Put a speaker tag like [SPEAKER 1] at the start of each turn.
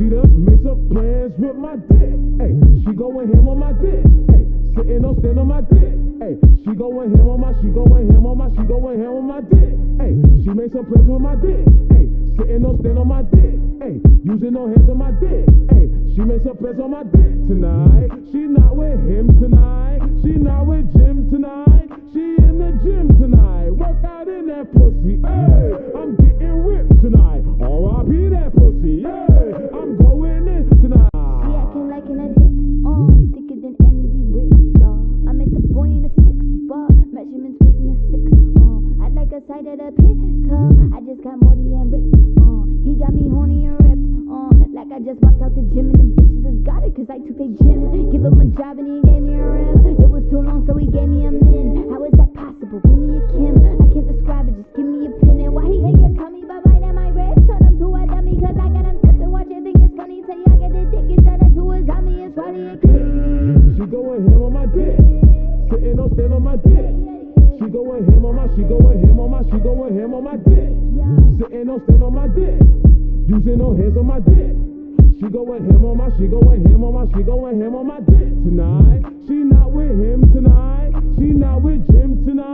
[SPEAKER 1] she done made some plans with my dick. Hey, she going ham on my dick. Hey, sitting on stand on my dick. Hey, she going ham on my, she going ham on my, she going ham on my dick. Hey, she made some plans with my dick. Hey, sitting on stand on my dick. Hey, using no hands on my dick. Hey, she made some plans on my dick tonight. She not with him tonight. She not with Jim tonight. She in the gym tonight. Work out in that pussy. Hey, I'm getting ripped tonight. R.I.P. that pussy. Hey, I'm going in tonight.
[SPEAKER 2] She acting like an addict. Thicker than Andy Richter. I met the boy in a 6 bar. Measurements was in a 6. I'd like a side of the picker. I just got Morty and Rick. He got me horny and ripped. Like I just walked out the gym and the bitches just got it cause I took their gym. Give him a job and he gave me a rim. It was too long so he gave me a min. How is that possible? Give me a Kim. I can't describe it, just give me a pin. And why he ain't get tummy but right at my ribs? Turn him to a dummy cause I got him stepping. Watch it, think it's funny till y'all get the dick. You turn into a zombie and swallow your clip.
[SPEAKER 1] She going ham on my dick. Sitting on stand on my dick. She going ham on my, she going ham on my, she going ham on my dick. Sitting on stand on my dick. Using no hands on my dick. She going ham on my, she going ham on my, she going ham on my dick tonight. She not with him tonight. She not with Jim tonight.